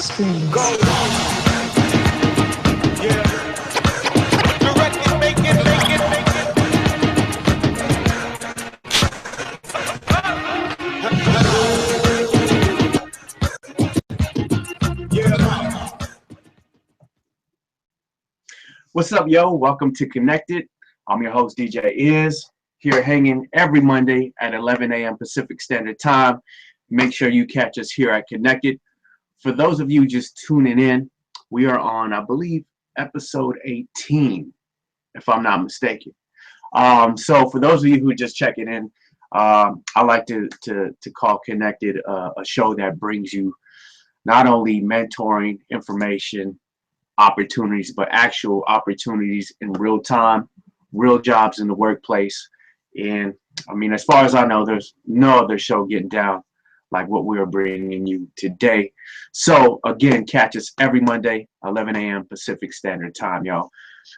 Screams. What's up, yo? Welcome to Connected. I'm your host, DJ Iz, here hanging every Monday at 11 a.m. Pacific Standard Time. Make sure you catch us here at Connected. For those of you just tuning in, we are on, I believe, episode 18, if I'm not mistaken. So for those of you who are just checking in, I like to call Connected a show that brings you not only mentoring, information, opportunities, but actual opportunities in real time, real jobs in the workplace. And I mean, as far as I know, there's no other show getting down like what we're bringing you today. So again, catch us every Monday, 11 a.m. Pacific Standard Time, y'all.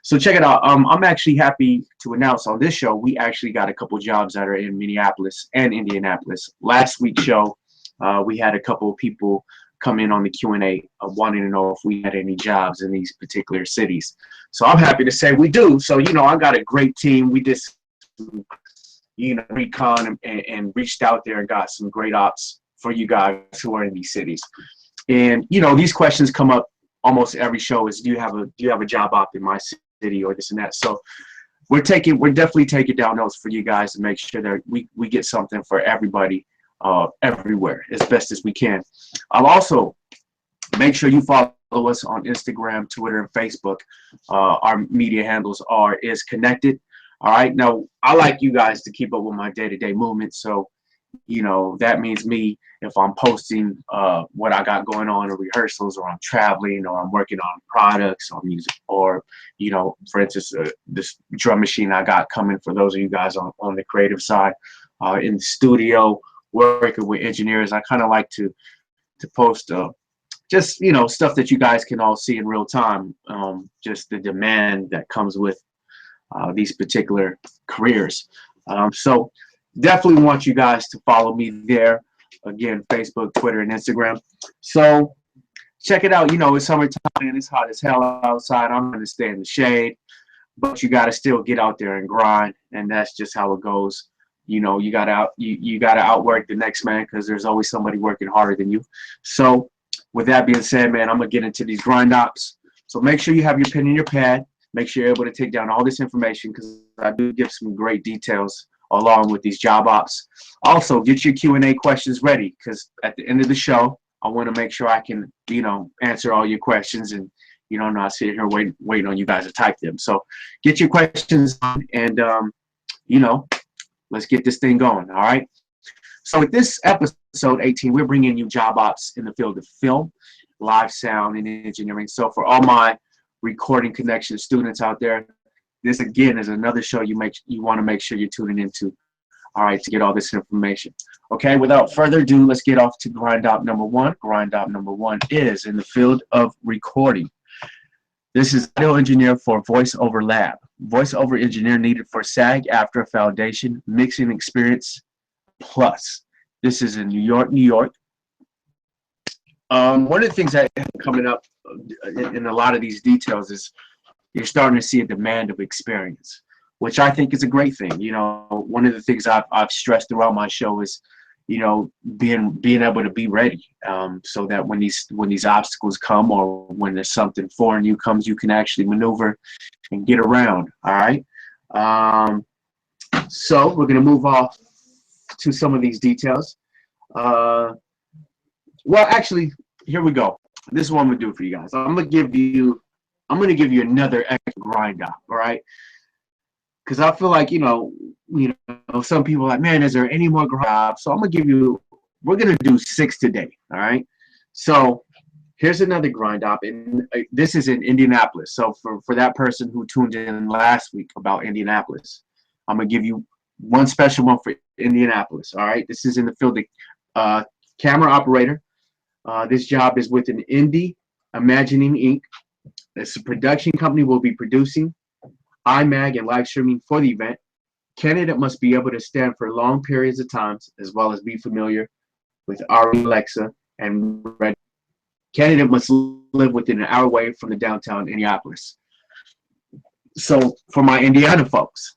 So check it out. I'm actually happy to announce on this show, we actually got a couple jobs that are in Minneapolis and Indianapolis. Last week's show, we had a couple of people come in on the Q&A wanting to know if we had any jobs in these particular cities. So I'm happy to say we do. So, you know, I got a great team. We just, recon and reached out there and got some great ops for you guys who are in these cities. And, you know, these questions come up almost every show is, do you have a job op in my city or this and that? So we're definitely taking down notes for you guys to make sure that we get something for everybody everywhere as best as we can. I'll also make sure you follow us on Instagram, Twitter, and Facebook. Our media handles are IZCONNECTED. All right. Now, I like you guys to keep up with my day-to-day movement. So, you know, that means me, if I'm posting what I got going on in rehearsals, or I'm traveling, or I'm working on products or music, or, you know, for instance, this drum machine I got coming for those of you guys on the creative side, in the studio, working with engineers. I kind of like to post just, you know, stuff that you guys can all see in real time, just the demand that comes with these particular careers. So definitely want you guys to follow me there. Again, Facebook, Twitter, and Instagram. So check it out. You know, it's summertime and it's hot as hell outside. I'm going to stay in the shade, but you got to still get out there and grind, and that's just how it goes. You know, you got to outwork the next man, because there's always somebody working harder than you. So with that being said, man, I'm going to get into these grind ops. So make sure you have your pen and your pad. Make sure you're able to take down all this information, because I do give some great details along with these job ops. Also, get your Q&A questions ready, because at the end of the show, I want to make sure I can, you know, answer all your questions, and, you know, not sit here waiting on you guys to type them. So get your questions on, and, you know, let's get this thing going. All right. So with this episode 18, we're bringing you job ops in the field of film, live sound, and engineering. So for all my recording connection students out there, this again is another show you want to make sure you're tuning into. All right, to get all this information. Okay, without further ado, let's get off to grind op number one. Grind op number one is in the field of recording. This is audio engineer for voiceover lab. Voiceover engineer needed for SAG-AFTRA Foundation mixing experience plus. This is in New York, New York. One of the things that coming up in a lot of these details is you're starting to see a demand of experience, which I think is a great thing. You know, one of the things I've stressed throughout my show is, you know, being able to be ready, so that when these obstacles come, or when there's something foreign you comes, you can actually maneuver and get around. All right. So we're gonna move off to some of these details. Well, actually, here we go. This is what I'm gonna do for you guys. I'm gonna give you another extra grind up. All right. Because I feel like, you know, some people are like, man, is there any more grind? So we're going to do 6 today. All right. So here's another grind op. And this is in Indianapolis. So for that person who tuned in last week about Indianapolis, I'm going to give you one special one for Indianapolis. All right. This is in the field of camera operator. This job is with an Indie Imagining Inc. This production company will be producing IMAG and live streaming for the event. Candidate must be able to stand for long periods of time, as well as be familiar with Alexa and Red. Candidate must live within an hour away from the downtown Indianapolis. So for my Indiana folks,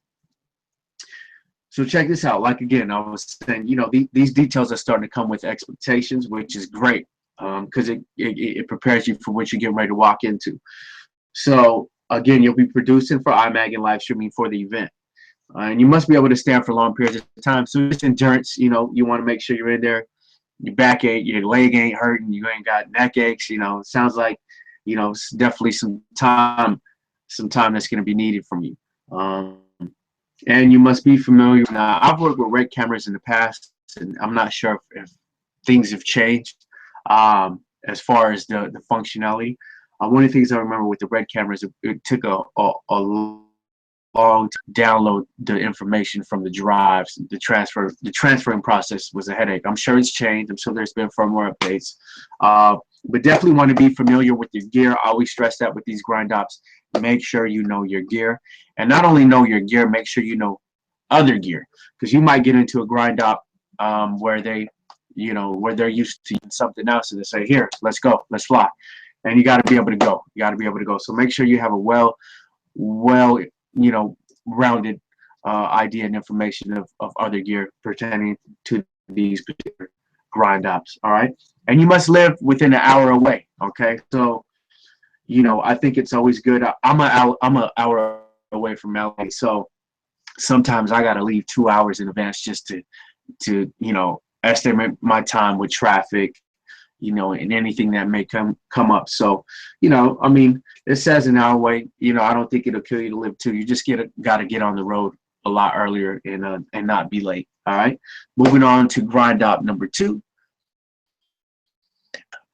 so check this out. Like again, I was saying, you know, these details are starting to come with expectations, which is great because it prepares you for what you're getting ready to walk into. So again, you'll be producing for IMAG and live streaming for the event. And you must be able to stand for long periods of time. So this endurance, you know, you want to make sure you're in there. Your back ache, your leg ain't hurting, you ain't got neck aches. You know, it sounds like, you know, it's definitely some time that's going to be needed from you. And you must be familiar. Now, I've worked with red cameras in the past, and I'm not sure if things have changed as far as the functionality. One of the things I remember with the red cameras, it took a long to download the information from the drives. The transferring process was a headache. I'm sure it's changed. I'm sure there's been firmware updates. But definitely want to be familiar with your gear. I always stress that with these grind ops. Make sure you know your gear, and not only know your gear, make sure you know other gear, because you might get into a grind op where they, you know, where they're used to something else, and they say, "Here, let's go, let's fly," and you got to be able to go. You got to be able to go. So make sure you have a well, you know, rounded idea and information of other gear pertaining to these particular grind ops. All right, and you must live within an hour away. Okay, so you know, I think it's always good. I'm an hour away from LA, so sometimes I got to leave 2 hours in advance just to you know, estimate my time with traffic, you know, and anything that may come up. So, you know, I mean, it says an hour away. You know, I don't think it'll kill you to live too. You just got to get on the road a lot earlier and not be late. All right. Moving on to grind op number 2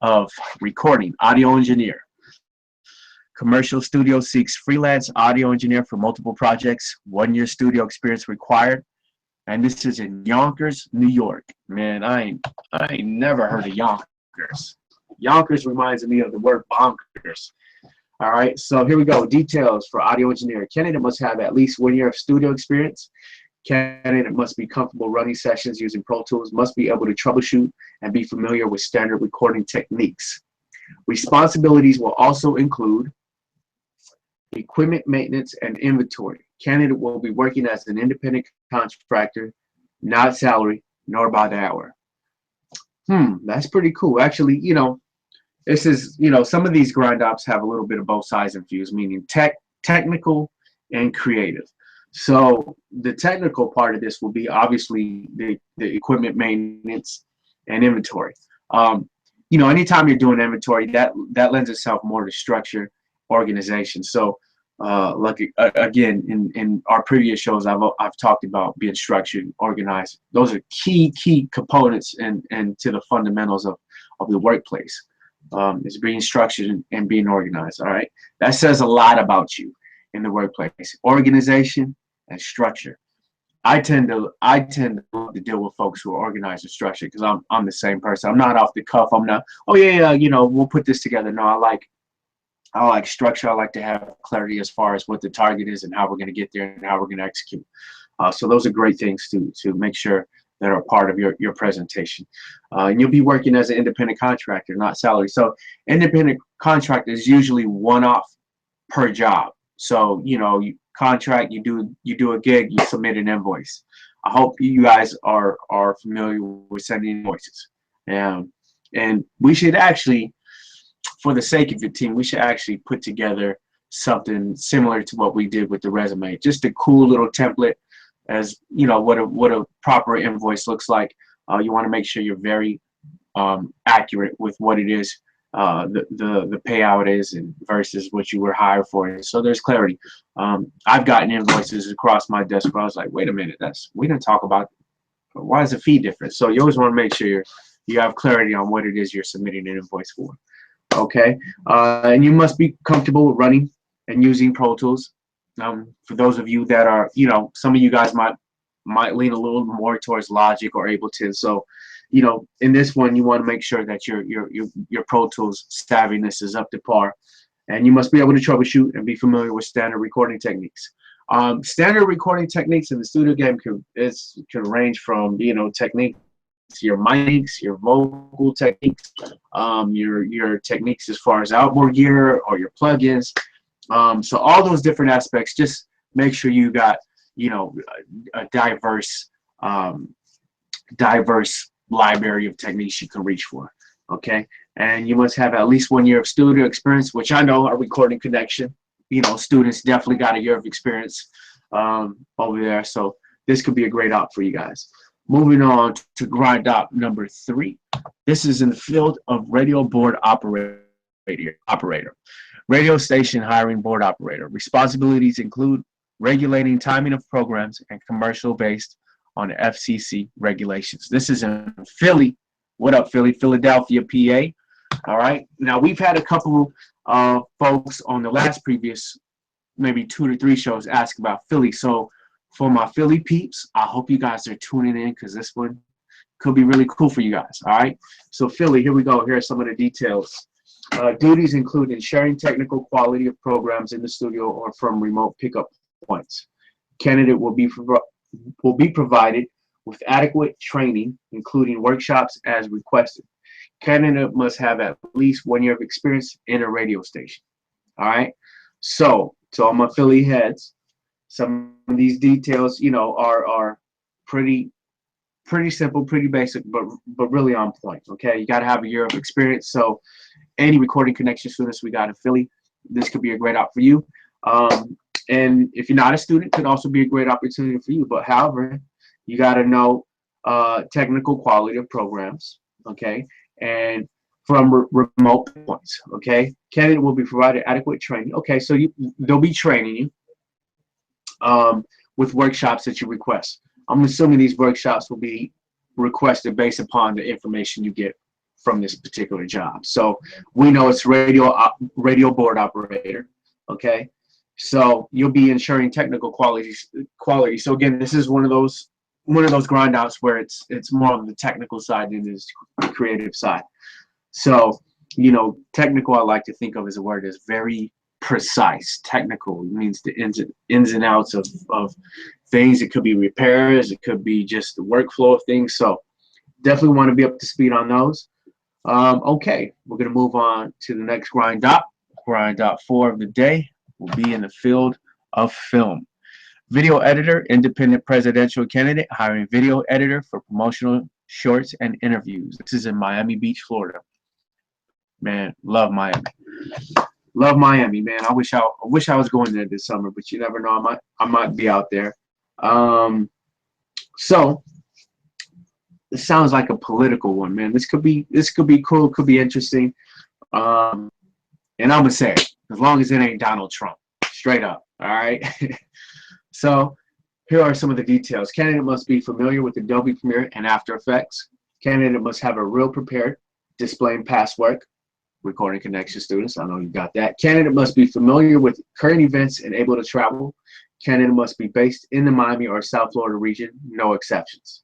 of recording, audio engineer. Commercial studio seeks freelance audio engineer for multiple projects. 1 year studio experience required. And this is in Yonkers, New York. Man, I ain't never heard of Yonkers. Yonkers reminds me of the word bonkers. All right, so here we go. Details for audio engineer. Candidate must have at least 1 year of studio experience. Candidate must be comfortable running sessions using Pro Tools, must be able to troubleshoot and be familiar with standard recording techniques. Responsibilities will also include equipment maintenance and inventory. Candidate will be working as an independent contractor, not salary, nor by the hour. That's pretty cool. Actually, you know, this is, you know, some of these grind ops have a little bit of both sides infused, meaning technical and creative. So the technical part of this will be obviously the equipment maintenance and inventory. You know, anytime you're doing inventory, that lends itself more to structure, organization. So like again, in our previous shows, I've talked about being structured, organized. Those are key components and to the fundamentals of the workplace. Is being structured and being organized. All right, that says a lot about you in the workplace. Organization and structure. I tend to love to deal with folks who are organized and structured because I'm the same person. I'm not off the cuff. I'm not, oh yeah, you know, we'll put this together. No, I like structure. I like to have clarity as far as what the target is and how we're going to get there and how we're going to execute. So those are great things to make sure that are part of your presentation. And you'll be working as an independent contractor, not salary. So independent contractor is usually one-off per job. So, you know, you contract, you do a gig, you submit an invoice. I hope you guys are familiar with sending invoices. And we should actually, for the sake of your team, we should actually put together something similar to what we did with the resume. Just a cool little template, as you know, what a proper invoice looks like. You want to make sure you're very accurate with what it is, the payout is, and versus what you were hired for. So there's clarity. I've gotten invoices across my desk where I was like, wait a minute, we didn't talk about, why is the fee different? So you always want to make sure you have clarity on what it is you're submitting an invoice for. Okay, and you must be comfortable running and using Pro Tools. For those of you that are, you know, some of you guys might lean a little more towards Logic or Ableton. So, you know, in this one, you want to make sure that your Pro Tools savviness is up to par, and you must be able to troubleshoot and be familiar with standard recording techniques. Standard recording techniques in the studio game can range from, you know, techniques, your mics, your vocal techniques, your techniques as far as outboard gear or your plugins. So all those different aspects, just make sure you got, you know, a diverse library of techniques you can reach for. Okay, and you must have at least 1 year of studio experience, which I know our Recording Connection, you know, students definitely got a year of experience over there. So this could be a great op for you guys. Moving on to grind op number 3. This is in the field of radio board operator. Radio station hiring board operator. Responsibilities include regulating timing of programs and commercial based on FCC regulations. This is in Philly. What up, Philly? Philadelphia, PA. All right. Now, we've had a couple of folks on the last previous maybe 2 to 3 shows ask about Philly. So for my Philly peeps, I hope you guys are tuning in because this one could be really cool for you guys. All right. So Philly, here we go. Here are some of the details. Duties include ensuring technical quality of programs in the studio or from remote pickup points. Candidate will be provided with adequate training, including workshops as requested. Candidate must have at least 1 year of experience in a radio station. All right. So to all my Philly heads, some of these details, you know, are pretty simple, pretty basic, but really on point. Okay. You got to have a year of experience. So any Recording Connection students we got in Philly, this could be a great op for you. And if you're not a student, it could also be a great opportunity for you. But however, you got to know technical quality of programs, okay, and from remote points, okay. Candidate will be provided adequate training. Okay, so they'll be training you with workshops that you request. I'm assuming these workshops will be requested based upon the information you get from this particular job. So we know it's radio board operator, okay. So you'll be ensuring technical quality. So again, this is one of those grind outs where it's more on the technical side than it is the creative side. So, you know, technical I like to think of as a word that's very precise. Technical means the ins and outs of things. It could be repairs, it could be just the workflow of things. So definitely want to be up to speed on those. Okay, we're gonna move on to the next grind op. Grind op 4 of the day will be in the field of film. Video editor, independent presidential candidate, hiring video editor for promotional shorts and interviews. This is in Miami Beach, Florida. Man, love Miami. Love Miami, man. I wish I was going there this summer, but you never know. I might be out there. So it sounds like a political one, man. This could be cool. Could be interesting. And I'm gonna say it, as long as it ain't Donald Trump, straight up. All right. So here are some of the details. Candidate must be familiar with Adobe Premiere and After Effects. Candidate must have a reel prepared, displaying past work. Recording Connection students, I know you got that. Candidate must be familiar with current events and able to travel. Candidate must be based in the Miami or South Florida region, no exceptions.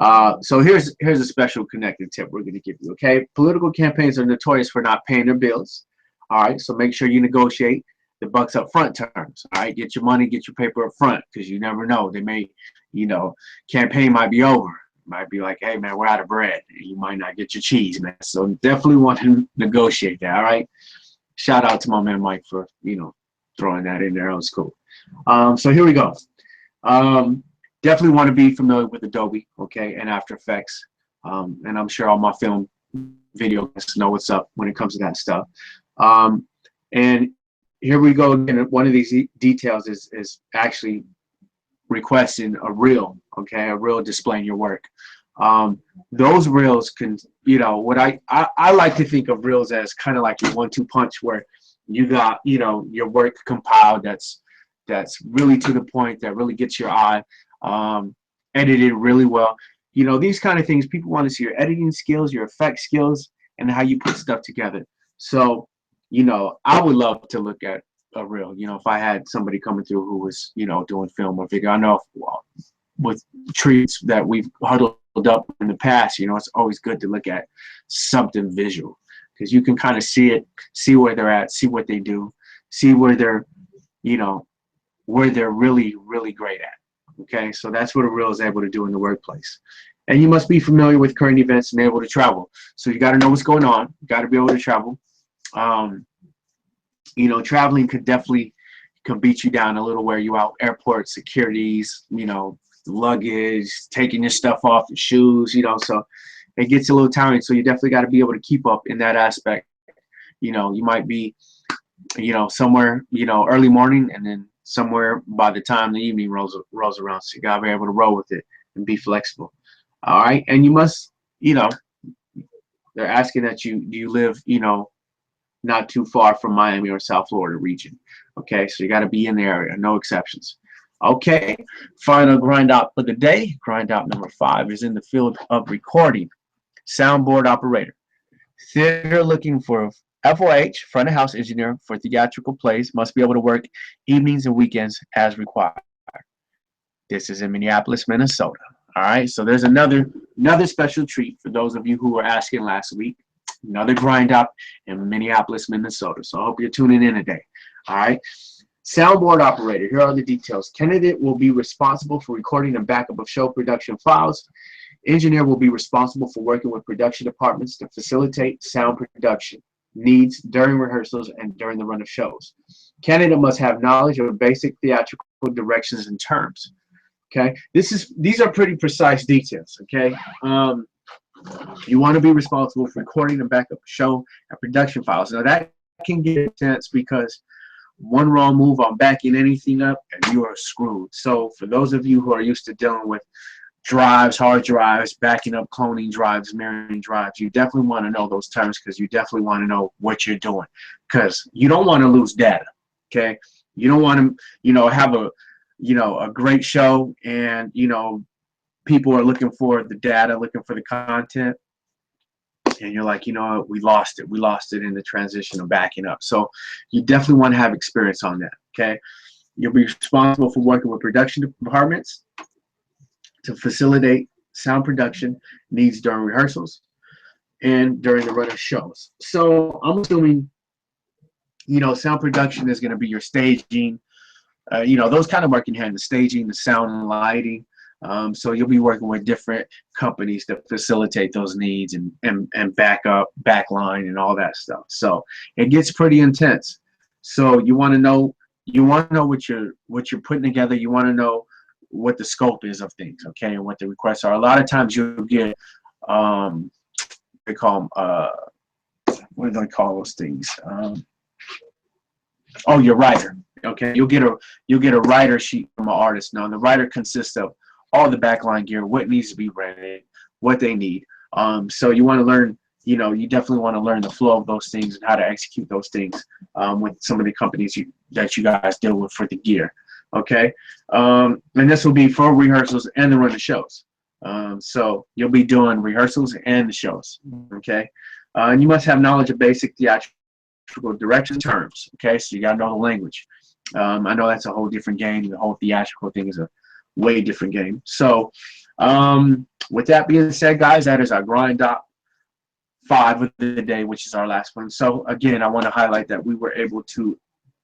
So here's a special connected tip we're going to give you, okay? Political campaigns are notorious for not paying their bills. All right, so make sure you negotiate the bucks up front terms. All right, get your money, get your paper up front, because you never know. They may, you know, campaign might be over. Might be like, hey man, we're out of bread. You might not get your cheese, man. So definitely want to negotiate that. All right. Shout out to my man Mike for, you know, throwing that in there. That was cool. So here we go. Definitely want to be familiar with Adobe, okay, and After Effects. And I'm sure all my film video guys know what's up when it comes to that stuff. And here we go again. One of these details is actually requesting a reel, okay, a reel displaying your work. Those reels can, you know, what I like to think of reels as kind of like your 1-2 punch, where you got, you know, your work compiled that's really to the point, that really gets your eye, edited really well. You know, these kind of things, people want to see your editing skills, your effect skills, and how you put stuff together. So, you know, I would love to look at a reel, you know, if I had somebody coming through who was, you know, doing film or video. I know with treats that we've huddled up in the past, you know, it's always good to look at something visual, because you can kind of see it, see where they're at, see what they do, see where they're, you know, where they're really, really great at. Okay, so that's what a reel is able to do in the workplace. And you must be familiar with current events and able to travel. So you got to know what's going on. You got to be able to travel. Um, you know, traveling could beat you down a little where you out. Airport securities, you know, luggage, taking your stuff off, your shoes, you know, so it gets a little tiring. So you definitely got to be able to keep up in that aspect. You know, you might be, you know, somewhere, you know, early morning, and then somewhere by the time the evening rolls around. So you got to be able to roll with it and be flexible. All right. And you must, you know, they're asking that you live, you know, not too far from Miami or South Florida region. Okay, so you got to be in the area, no exceptions. Okay, final grind out for the day. Grind out number 5 is in the field of recording. Soundboard operator. Theater looking for FOH, front of house engineer for theatrical plays. Must be able to work evenings and weekends as required. This is in Minneapolis, Minnesota. All right, so there's another special treat for those of you who were asking last week. Another grind up in Minneapolis, Minnesota. So I hope you're tuning in today. All right. Soundboard operator. Here are the details. Candidate will be responsible for recording and backup of show production files. Engineer will be responsible for working with production departments to facilitate sound production needs during rehearsals and during the run of shows. Candidate must have knowledge of basic theatrical directions and terms. Okay. These are pretty precise details. Okay. You want to be responsible for recording and backup show and production files. Now that can get intense because one wrong move on backing anything up and you are screwed. So for those of you who are used to dealing with drives, hard drives, backing up, cloning drives, mirroring drives, you definitely want to know those terms, because you definitely want to know what you're doing, because you don't want to lose data. Okay, you don't want to, you know, have a, you know, a great show and, you know, people are looking for the data, looking for the content, and you're like, you know, we lost it in the transition of backing up. So you definitely want to have experience on that. Okay, you'll be responsible for working with production departments to facilitate sound production needs during rehearsals and during the run of shows. So I'm assuming, you know, sound production is going to be your staging, you know, those kind of work in hand, the staging, the sound and lighting. So you'll be working with different companies to facilitate those needs and backup, backline, and all that stuff. So it gets pretty intense. So you want to know what you're putting together. You want to know what the scope is of things, okay, and what the requests are. A lot of times you'll get they call them what do they call those things? Oh, your writer. Okay, you'll get a writer sheet from an artist. Now the writer consists of all the backline gear, what needs to be rented, what they need. So you want to learn, you know, you definitely want to learn the flow of those things and how to execute those things with some of the companies that you guys deal with for the gear. Okay, and this will be for rehearsals and the run of shows. So you'll be doing rehearsals and the shows. Okay, and you must have knowledge of basic theatrical direction terms. Okay, so you got to know the language. I know that's a whole different game. The whole theatrical thing is a way different game. So with that being said, guys, that is our grind up 5 of the day, which is our last one. So again, I want to highlight that we were able to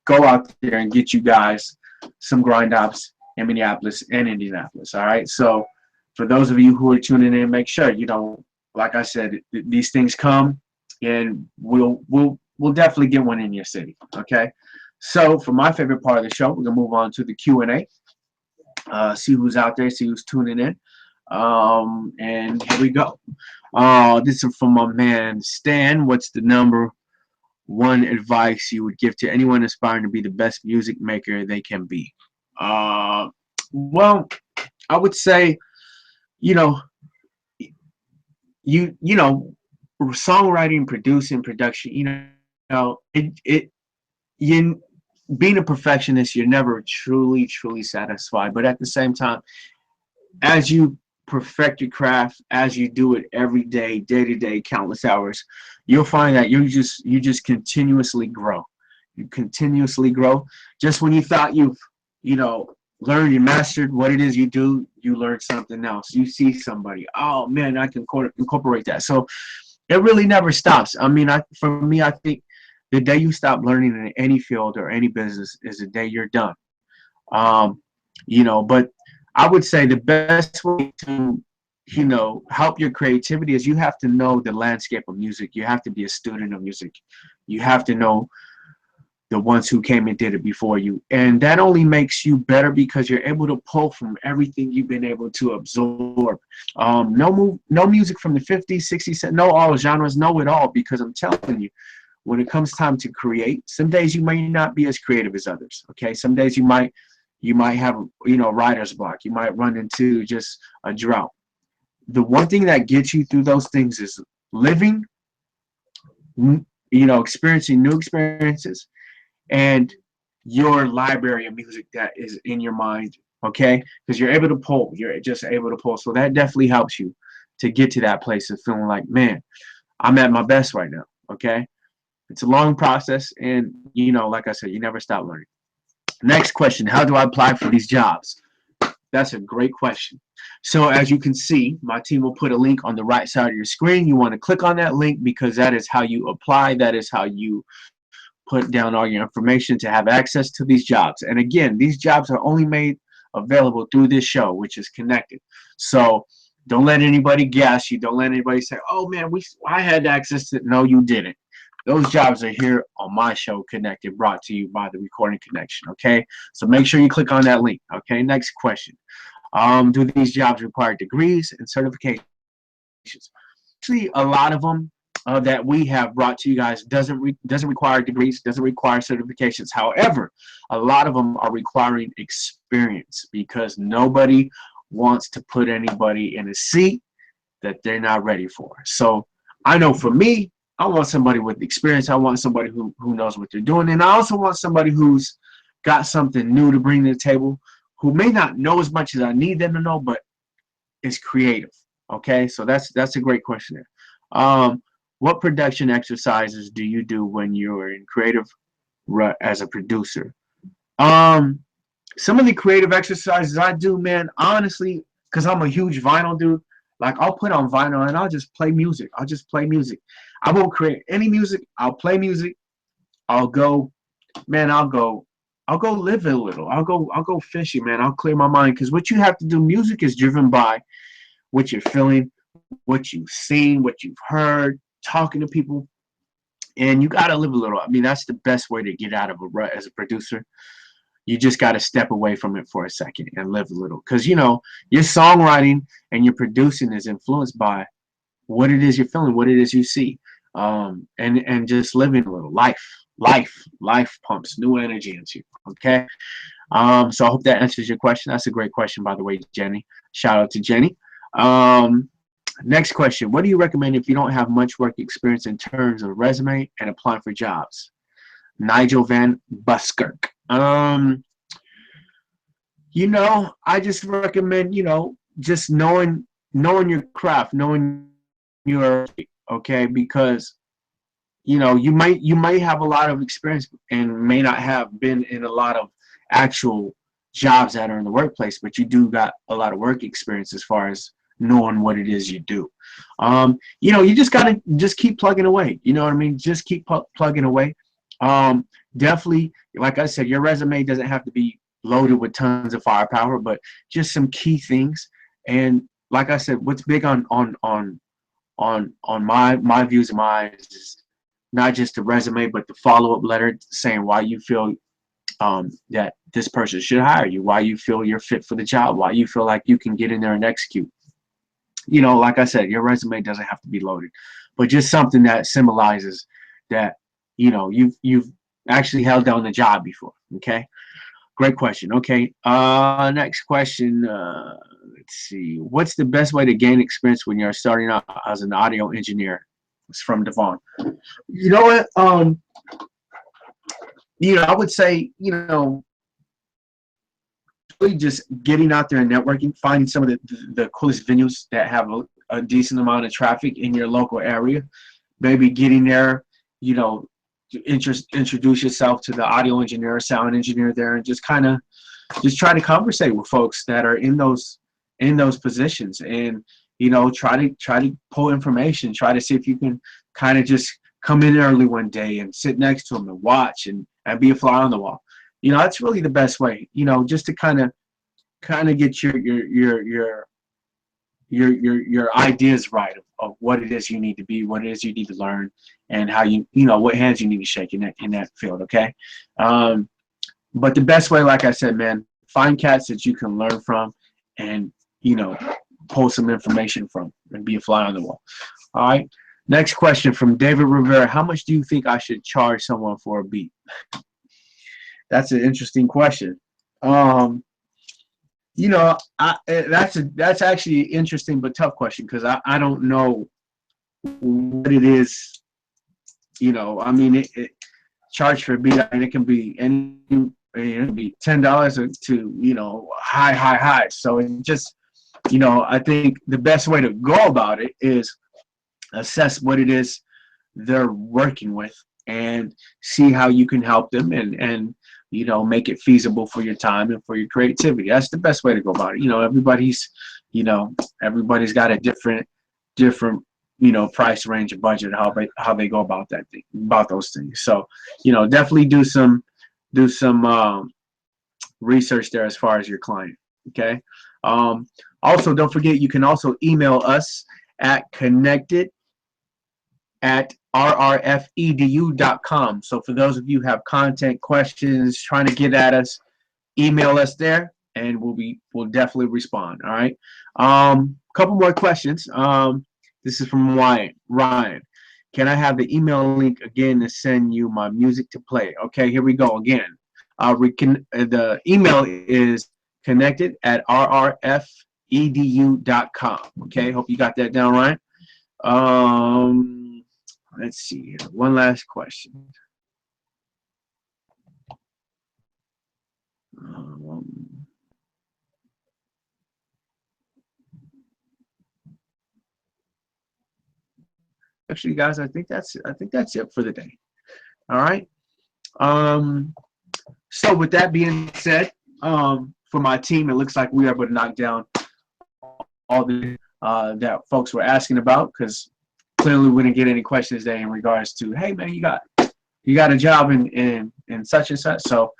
go out there and get you guys some grind ops in Minneapolis and Indianapolis. All right, so for those of you who are tuning in, make sure, you know, like I said, these things come, and we'll definitely get one in your city. Okay, so for my favorite part of the show, we're gonna move on to the Q&A. See who's out there, see who's tuning in, and here we go. This is from my man Stan. What's the number one advice you would give to anyone aspiring to be the best music maker they can be? Well, I would say, you know, you know, songwriting, producing, production, you know, you being a perfectionist, you're never truly satisfied. But at the same time, as you perfect your craft, as you do it every day, day to day, countless hours, you'll find that you just continuously grow. You continuously grow. Just when you thought you've, you know, learned, you mastered what it is you do, you learn something else. You see somebody, oh man, I can incorporate that. So it really never stops. I mean, for me, I think the day you stop learning in any field or any business is the day you're done. You know, but I would say the best way to you know, help your creativity is you have to know the landscape of music. You have to be a student of music. You have to know the ones who came and did it before you. And that only makes you better because you're able to pull from everything you've been able to absorb. No music from the 50s, 60s, no all genres, no it all, because I'm telling you, when it comes time to create, some days you may not be as creative as others. Okay, some days you might have, you know, writer's block. You might run into just a drought. The one thing that gets you through those things is living, you know, experiencing new experiences, and your library of music that is in your mind. Okay, because you're able to pull. You're just able to pull. So that definitely helps you to get to that place of feeling like, man, I'm at my best right now. Okay, it's a long process, and you know, like I said, you never stop learning. Next question: how do I apply for these jobs? That's a great question. So as you can see, my team will put a link on the right side of your screen. You want to click on that link because that is how you apply. That is how you put down all your information to have access to these jobs. And again, these jobs are only made available through this show, which is connected. So don't let anybody gas you. Don't let anybody say, oh man, I had access to it. No, you didn't. Those jobs are here on my show, Connected, brought to you by the Recording Connection. Okay, so make sure you click on that link. Okay, next question. Do these jobs require degrees and certifications? Actually, a lot of them that we have brought to you guys doesn't require degrees, doesn't require certifications. However, a lot of them are requiring experience because nobody wants to put anybody in a seat that they're not ready for. So I know for me, I want somebody with experience. I want somebody who knows what they're doing. And I also want somebody who's got something new to bring to the table, who may not know as much as I need them to know, but is creative. Okay, so that's a great question there. What production exercises do you do when you're in creative rut as a producer? Um, some of the creative exercises I do, man, honestly, because I'm a huge vinyl dude, like I'll put on vinyl and I'll just play music. I'll just play music. I won't create any music. I'll play music. I'll go, man, I'll go live a little. I'll go fishing, man. I'll clear my mind. Because what you have to do, music is driven by what you're feeling, what you've seen, what you've heard, talking to people, and you gotta live a little. I mean, that's the best way to get out of a rut as a producer. You just got to step away from it for a second and live a little, because you know your songwriting and your producing is influenced by what it is you're feeling, what it is you see, and just living a little life pumps new energy into you. Okay, so I hope that answers your question. That's a great question, by the way, Jenny. Shout out to Jenny. Next question: what do you recommend if you don't have much work experience in terms of resume and applying for jobs? Nigel Van Buskirk. You know, I just recommend, you know, just knowing your craft, knowing your, okay, because you know you might have a lot of experience and may not have been in a lot of actual jobs that are in the workplace, but you do got a lot of work experience as far as knowing what it is you do. You know, you just gotta just keep plugging away. You know what I mean? Just keep plugging away. Definitely, like I said, your resume doesn't have to be loaded with tons of firepower, but just some key things. And like I said, what's big on my views and my eyes is not just the resume, but the follow-up letter saying why you feel that this person should hire you, why you feel you're fit for the job, why you feel like you can get in there and execute. You know, like I said, your resume doesn't have to be loaded, but just something that symbolizes that, you know, you've actually held down the job before. Okay, great question. Okay, next question. Let's see. What's the best way to gain experience when you're starting out as an audio engineer? It's from Devon. You know what? You know, I would say, you know, really just getting out there and networking, finding some of the coolest venues that have a decent amount of traffic in your local area. Maybe getting there, you know, to introduce yourself to the audio engineer, sound engineer there, and just kind of just try to conversate with folks that are in those positions, and you know, try to pull information, try to see if you can kind of just come in early one day and sit next to them and watch and be a fly on the wall. You know, that's really the best way, you know, just to kind of get your your ideas right of what it is you need to be, what it is you need to learn, and how you know what hands you need to shake in that field. Okay. But the best way, like I said, man, find cats that you can learn from, and you know, pull some information from, and be a fly on the wall. All right. Next question from David Rivera: how much do you think I should charge someone for a beat? That's an interesting question. You know, that's actually an interesting but tough question, because I don't know what it is. You know, I mean, charge for a beat. I mean, it can be it can be $10 to, you know, high. So it just, you know, I think the best way to go about it is assess what it is they're working with, and see how you can help them, and you know, make it feasible for your time and for your creativity. That's the best way to go about it. You know, everybody's got a different you know, price range of budget, how they go about those things. So, you know, definitely do some research there as far as your client. Okay. Also, don't forget, you can also email us at connected@rrfedu.com. So for those of you who have content questions, trying to get at us, email us there, and we'll definitely respond. All right. Couple more questions. This is from Ryan. Can I have the email link again to send you my music to play? Okay, here we go again. The email is connected@rrfedu.com. Okay, hope you got that down, Ryan. Let's see here. One last question. Actually, guys, I think that's it for the day. All right. So with that being said, for my team, it looks like we are able to knock down all the that folks were asking about, because clearly we didn't get any questions today in regards to, hey man, you got a job in such and such. So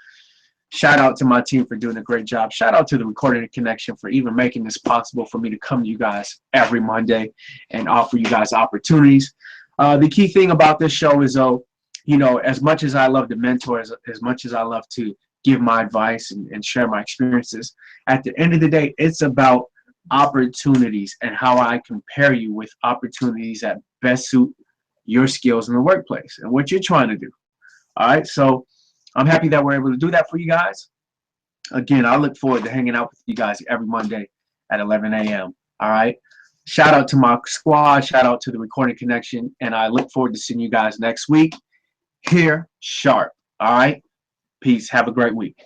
shout out to my team for doing a great job. Shout out to the Recording Connection for even making this possible for me to come to you guys every Monday and offer you guys opportunities. The key thing about this show is, though, you know, as much as I love to mentor, as much as I love to give my advice and share my experiences, at the end of the day, it's about opportunities and how I compare you with opportunities that best suit your skills in the workplace and what you're trying to do. All right. So I'm happy that we're able to do that for you guys. Again, I look forward to hanging out with you guys every Monday at 11 a.m. All right. Shout out to my squad. Shout out to the Recording Connection. And I look forward to seeing you guys next week here sharp. All right. Peace. Have a great week.